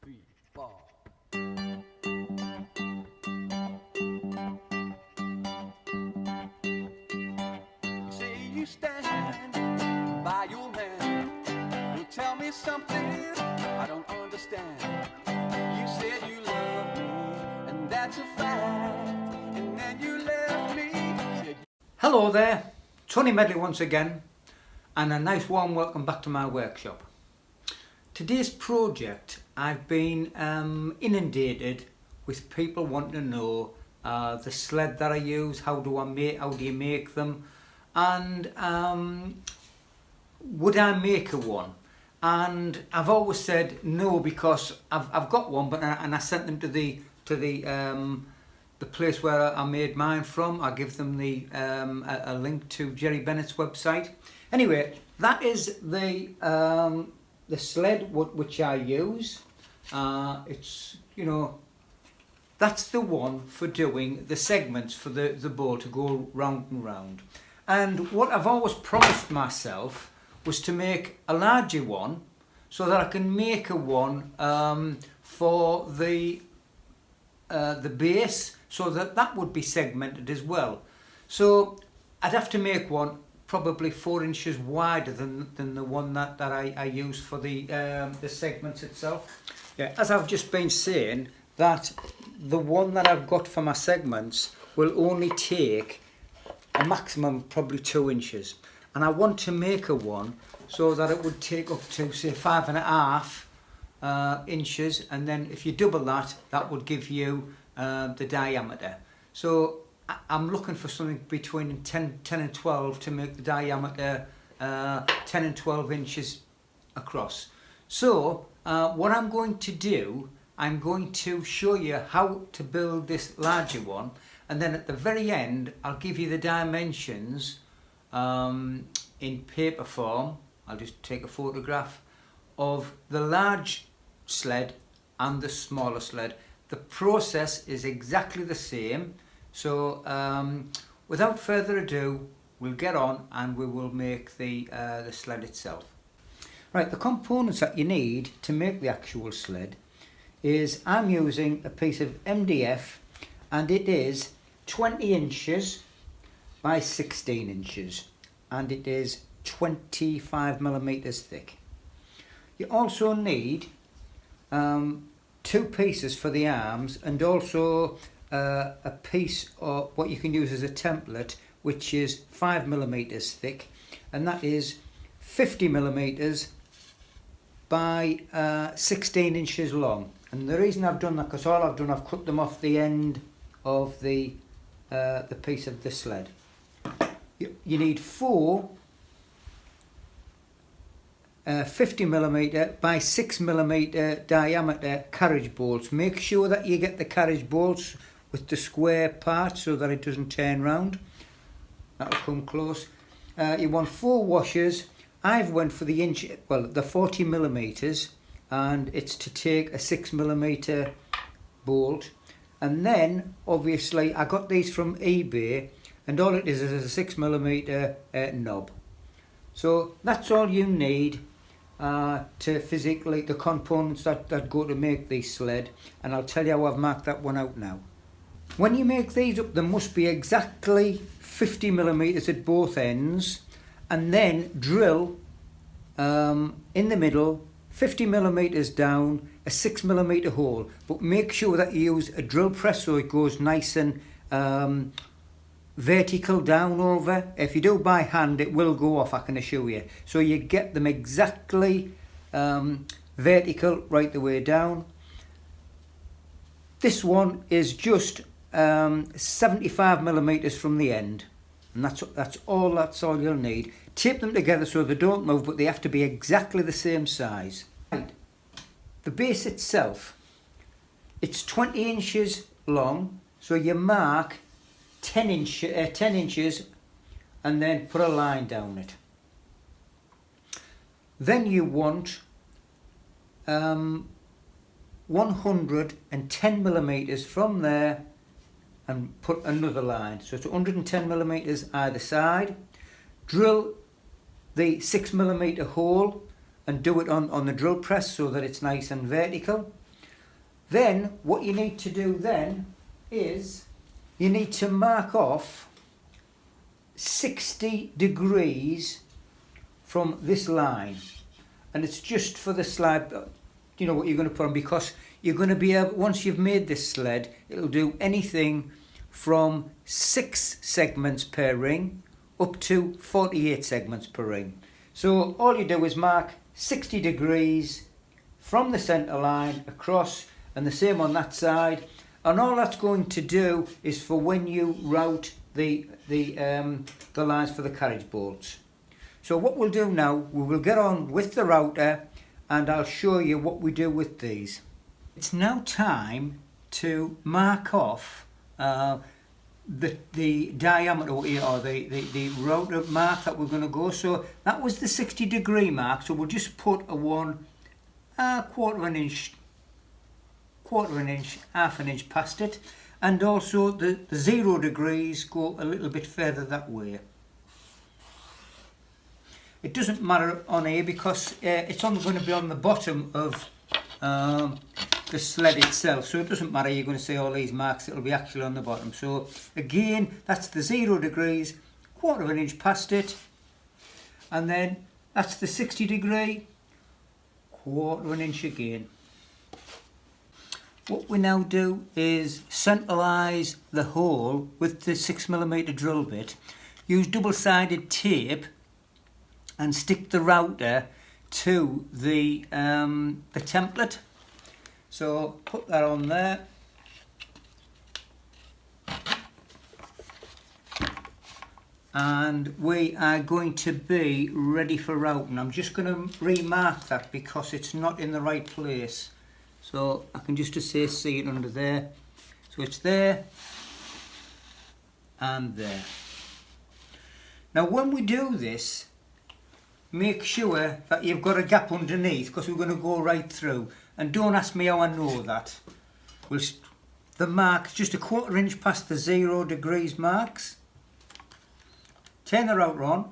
three, four. You say you stand by your man. You tell me something I don't understand. You said you love me, and that's a fact. And then you left me. Hello there, Tony Medley once again, and a nice warm welcome back to my workshop. Today's project, I've been inundated with people wanting to know the sled that I use, how do you make them, and would I make one? And I've always said no, because I've got one, but I sent them to the place where I made mine from. I give them a link to Jerry Bennett's website. Anyway, that is the sled which I use. It's, you know, that's the one for doing the segments for the bowl to go round and round. And what I've always promised myself was to make a larger one, so that I can make a one for the base, so that would be segmented as well. So I'd have to make one probably 4 inches wider than the one that I use for the segments itself. Yeah, as I've just been saying, that the one that I've got for my segments will only take a maximum of probably 2 inches, and I want to make a one so that it would take up to, say, 5.5 inches, and then if you double that, that would give you the diameter. So I'm looking for something between 10 and 12 to make the diameter 10 and 12 inches across. So what I'm going to do, I'm going to show you how to build this larger one, and then at the very end I'll give you the dimensions in paper form. I'll just take a photograph of the large sled and the smaller sled. The process is exactly the same. So without further ado, we'll get on and we will make the sled itself. Right, the components that you need to make the actual sled is, I'm using a piece of MDF, and it is 20 inches by 16 inches, and it is 25 millimeters thick. You also need 2 pieces for the arms, and also a piece of what you can use as a template, which is 5 millimeters thick, and that is 50 millimeters by 16 inches long. And the reason I've done that, because all I've done, I've cut them off the end of the piece of the sled. You need 4 50 millimeter by 6 millimeter diameter carriage bolts. Make sure that you get the carriage bolts with the square part so that it doesn't turn round. That'll come close. You want 4 washers. I've went for the 40 millimeters, and it's to take a 6 millimeter bolt. And then obviously I got these from eBay, and all it is a 6 millimeter knob. So that's all you need to physically, the components that go to make this sled, and I'll tell you how I've marked that one out now. When you make these up, there must be exactly 50 millimeters at both ends, and then drill in the middle 50 millimeters down a 6 millimeter hole, but make sure that you use a drill press so it goes nice and vertical down over. If you do by hand, it will go off, I can assure you. So you get them exactly vertical right the way down. This one is just 75 millimeters from the end, and that's all you'll need. Tape them together so they don't move, but they have to be exactly the same size. Right. The base itself, it's 20 inches long, so you mark 10 inches and then put a line down it. Then you want 110 millimeters from there and put another line. So it's 110 millimeters either side. Drill the 6 millimeter hole and do it on the drill press so that it's nice and vertical. Then what you need to do then is you need to mark off 60 degrees from this line, and it's just for the slide, you know what you're going to put on, because you're going to be able, once you've made this sled, it'll do anything from 6 segments per ring up to 48 segments per ring. So all you do is mark 60 degrees from the centre line across, and the same on that side, and all that's going to do is for when you route the lines for the carriage bolts. So what we'll do now, we will get on with the router and I'll show you what we do with these. It's now time to mark off the diameter, or the router mark that we're going to go. So that was the 60 degree mark, so we'll just put a quarter of an inch, half an inch past it, and also the 0 degrees go a little bit further that way. It doesn't matter on here because it's only going to be on the bottom of the sled itself, so it doesn't matter. You're going to see all these marks, it'll be actually on the bottom. So again, that's the 0 degrees, quarter of an inch past it, and then that's the 60 degree, quarter of an inch again. What we now do is centralise the hole with the 6mm drill bit, use double-sided tape and stick the router to the template. So put that on there. And we are going to be ready for routing. I'm just going to remark that because it's not in the right place. So I can just see it under there. So it's there and there. Now when we do this, make sure that you've got a gap underneath, because we're going to go right through. And don't ask me how I know that. The mark's just a quarter inch past the 0 degrees marks. Turn the router on.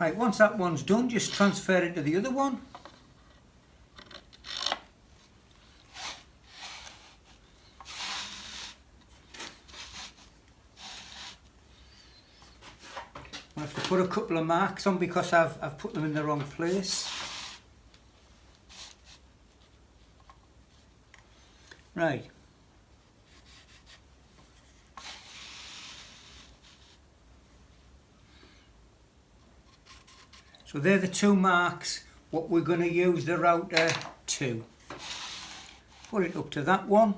Right, once that one's done, just transfer it to the other one. I have to put a couple of marks on because I've put them in the wrong place. Right. So they're the 2 marks what we're going to use the router to. Put it up to that one.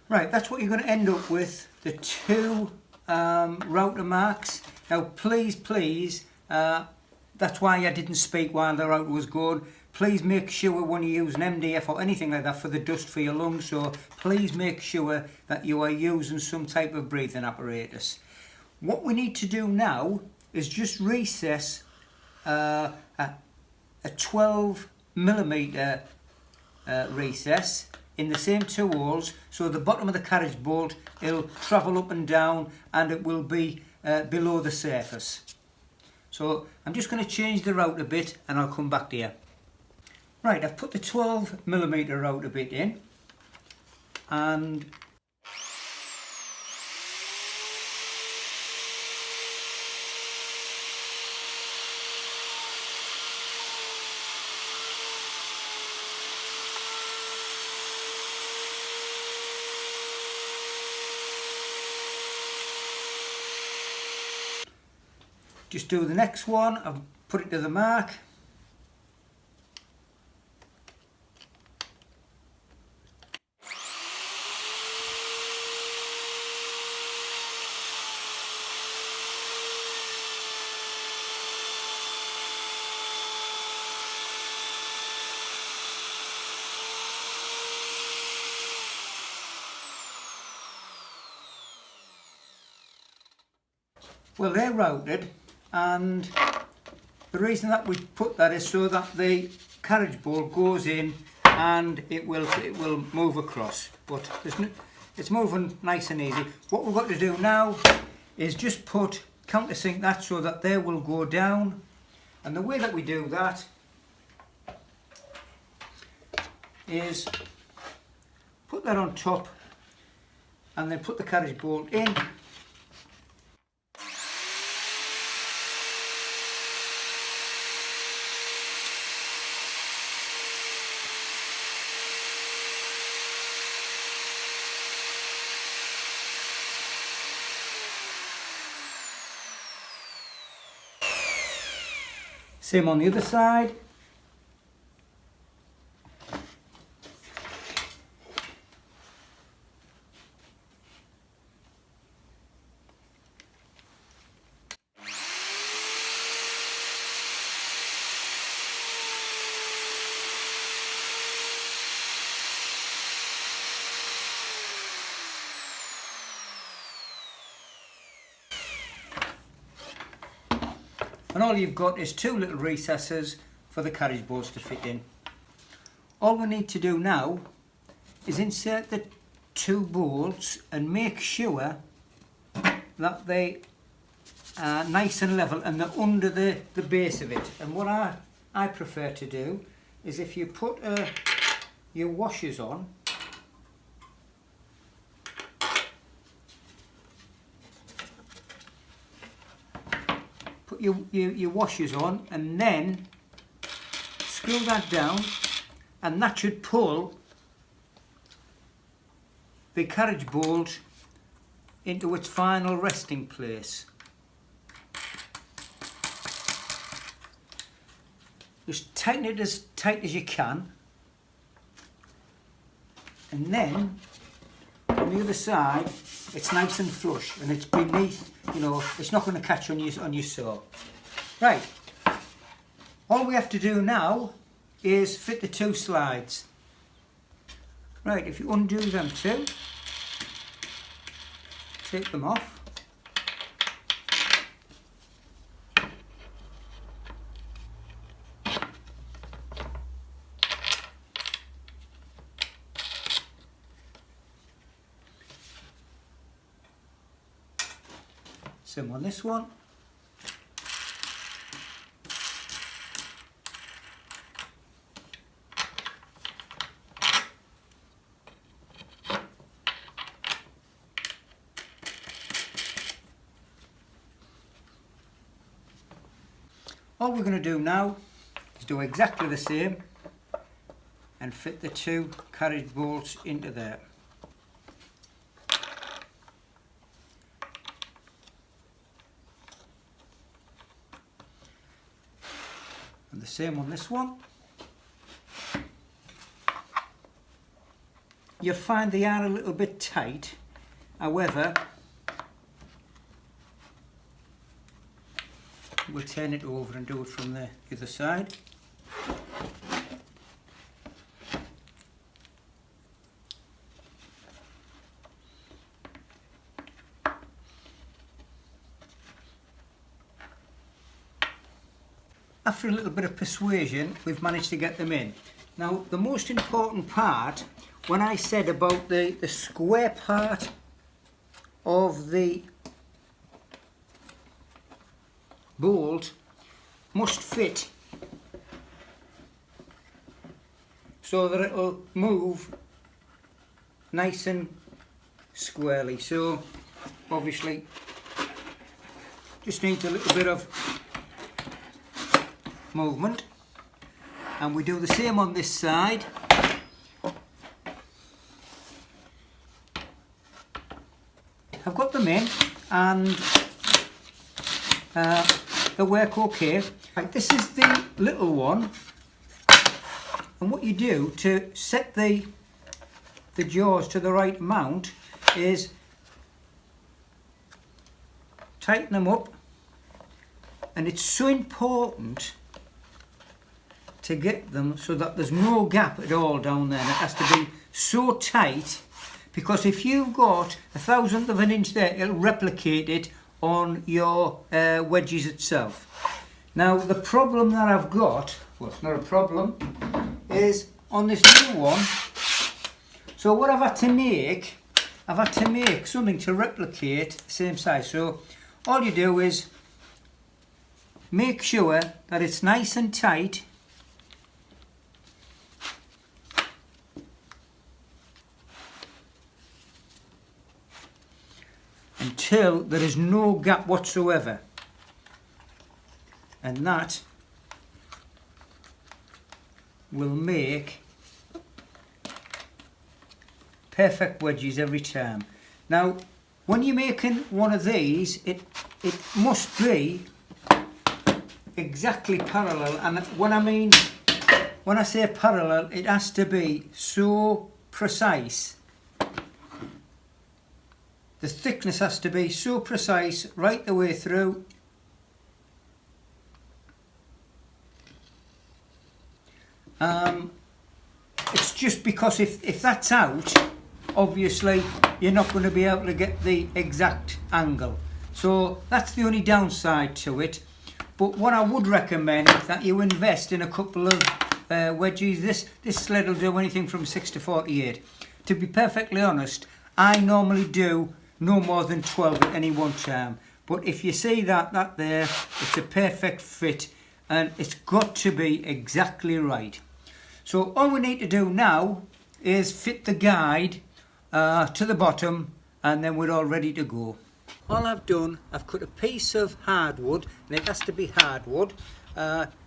Right, that's what you're going to end up with, the 2 router marks. Now please, that's why I didn't speak while the router was going. Please make sure when you use an MDF or anything like that for the dust for your lungs, so please make sure that you are using some type of breathing apparatus. What we need to do now is just recess a a 12mm recess in the same two holes, so the bottom of the carriage bolt, it'll travel up and down and it will be below the surface. So I'm just going to change the router bit and I'll come back to you. Right, I've put the 12mm router bit in, and just do the next one. I've put it to the mark. Well, they're routed, and the reason that we put that is so that the carriage bolt goes in and it will move across. But it's moving nice and easy. What we've got to do now is just countersink that so that they will go down. And the way that we do that is put that on top and then put the carriage bolt in. Same on the other side. And all you've got is two little recesses for the carriage bolts to fit in. All we need to do now is insert the two bolts and make sure that they are nice and level and they're under the base of it. And what I prefer to do is, if you put your washers on, put your washers on and then screw that down, and that should pull the carriage bolt into its final resting place. Just tighten it as tight as you can, and then on the other side it's nice and flush and it's beneath, you know, it's not going to catch on your saw. Right, all we have to do now is fit the two slides. Right, if you undo them two, take them off. Same on this one. All we're going to do now is do exactly the same and fit the two carriage bolts into there. And the same on this one. You'll find they are a little bit tight, however, we'll turn it over and do it from the other side. after a little bit of persuasion, we've managed to get them in. Now, the most important part, when I said about the square part of the bolt must fit so that it will move nice and squarely. So obviously just needs a little bit of movement, and we do the same on this side. I've got them in and they work okay. Right, this is the little one, and what you do to set the jaws to the right amount is tighten them up, and it's so important to get them so that there's no gap at all down there. And it has to be so tight, because if you've got 1/1000 of an inch there, it'll replicate it on your wedges itself. Now the problem that I've got, well, it's not a problem, is on this new one. So what I've had to make something to replicate the same size. So all you do is make sure that it's nice and tight, until there is no gap whatsoever, and that will make perfect wedges every time. Now when you're making one of these, it must be exactly parallel, and when I say parallel, it has to be so precise. The thickness has to be so precise right the way through. It's just because if that's out, obviously you're not going to be able to get the exact angle. So that's the only downside to it. But what I would recommend is that you invest in a couple of wedges. This sled will do anything from 6 to 48. To be perfectly honest, I normally do no more than 12 at any one time. But if you see that there, it's a perfect fit, and it's got to be exactly right. So all we need to do now is fit the guide to the bottom, and then we're all ready to go. All I've done, I've cut a piece of hardwood, and it has to be hardwood,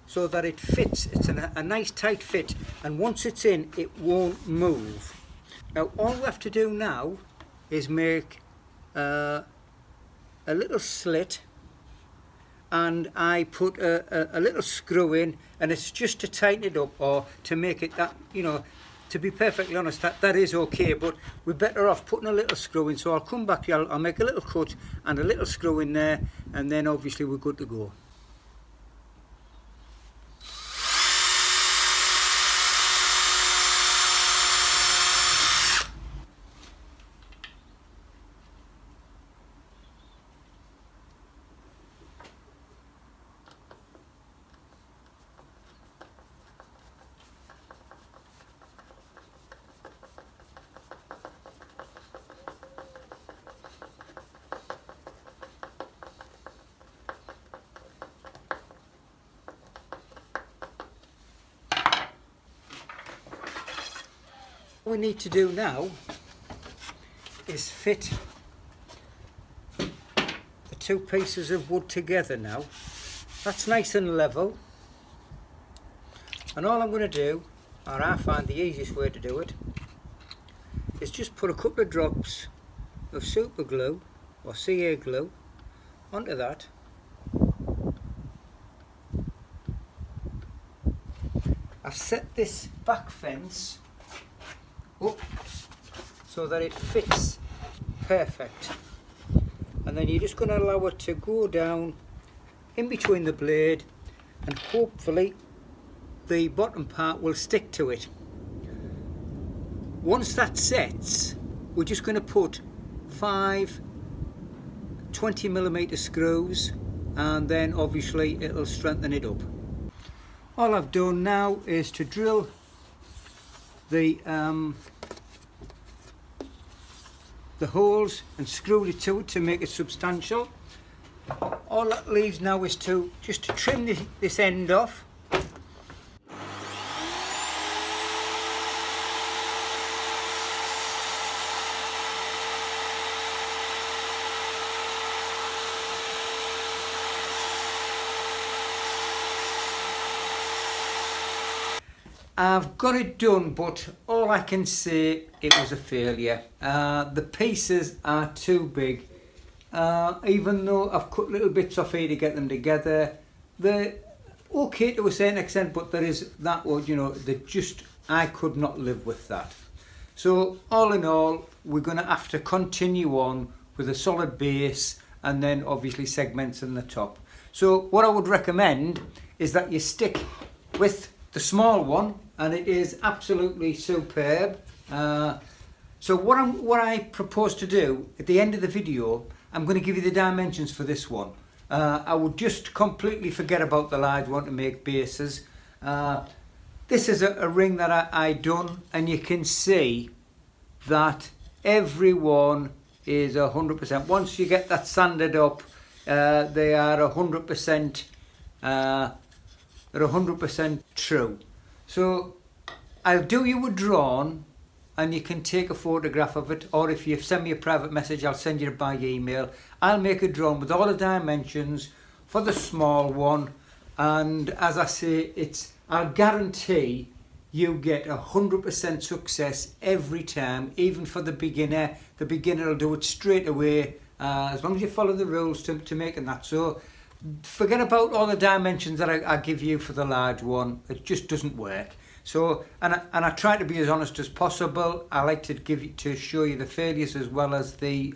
so that it fits. It's a nice tight fit, and once it's in, it won't move. Now all we have to do now is make a little slit, and I put a little screw in, and it's just to tighten it up, or to make it that, you know, to be perfectly honest, that is okay, but we're better off putting a little screw in. So I'll come back here, I'll make a little cut and a little screw in there, and then obviously we're good to go. What we need to do now is fit the two pieces of wood together now. That's nice and level, and all I'm going to do, or I find the easiest way to do it, is just put a couple of drops of super glue or CA glue onto that. I've set this back fence up so that it fits perfect, and then you're just going to allow it to go down in between the blade, and hopefully the bottom part will stick to it. Once that sets, we're just going to put 5 20mm screws, and then obviously it'll strengthen it up. all I've done now is to drill the holes and screwed it to it to make it substantial. All that leaves now is just to trim this end off. I've got it done, but all I can say, it was a failure. The pieces are too big. Even though I've cut little bits off here to get them together, they're okay to a certain extent, but there is that word, you know, I could not live with that. So all in all, we're going to have to continue on with a solid base and then obviously segments in the top. So what I would recommend is that you stick with the small one, and it is absolutely superb. So what I propose to do at the end of the video, I'm going to give you the dimensions for this one. I would just completely forget about the large one to make bases. This is a ring that I done, and you can see that every one is 100%. Once you get that sanded up, they are 100%. They're 100% true. So I'll do you a drawing, and you can take a photograph of it, or if you send me a private message, I'll send you it by email. I'll make a drawing with all the dimensions for the small one, and as I say, I'll guarantee you get 100% success every time, even for the beginner. The beginner will do it straight away, as long as you follow the rules to making that. So forget about all the dimensions that I give you for the large one. It just doesn't work. So, and I try to be as honest as possible. I like to show you the failures as well as the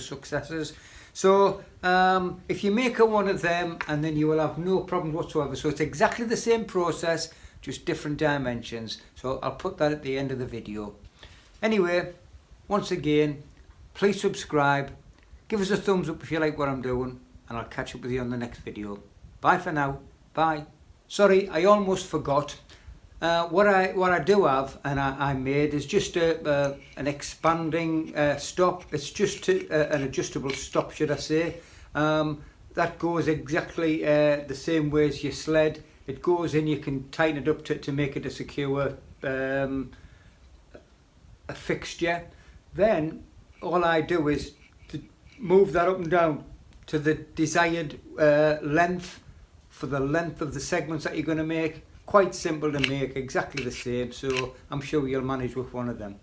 successes. So if you make one of them, and then you will have no problem whatsoever. So it's exactly the same process, just different dimensions. So I'll put that at the end of the video. Anyway, once again, please subscribe, give us a thumbs up if you like what I'm doing, and I'll catch up with you on the next video. Bye for now. Bye. Sorry, I almost forgot. What I do have, and I made, is just an expanding stop. It's just an adjustable stop, should I say. That goes exactly the same way as your sled. It goes in, you can tighten it up to make it a secure a fixture. Then all I do is to move that up and down to the desired length, for the length of the segments that you're going to make. Quite simple to make, exactly the same, so I'm sure you'll manage with one of them.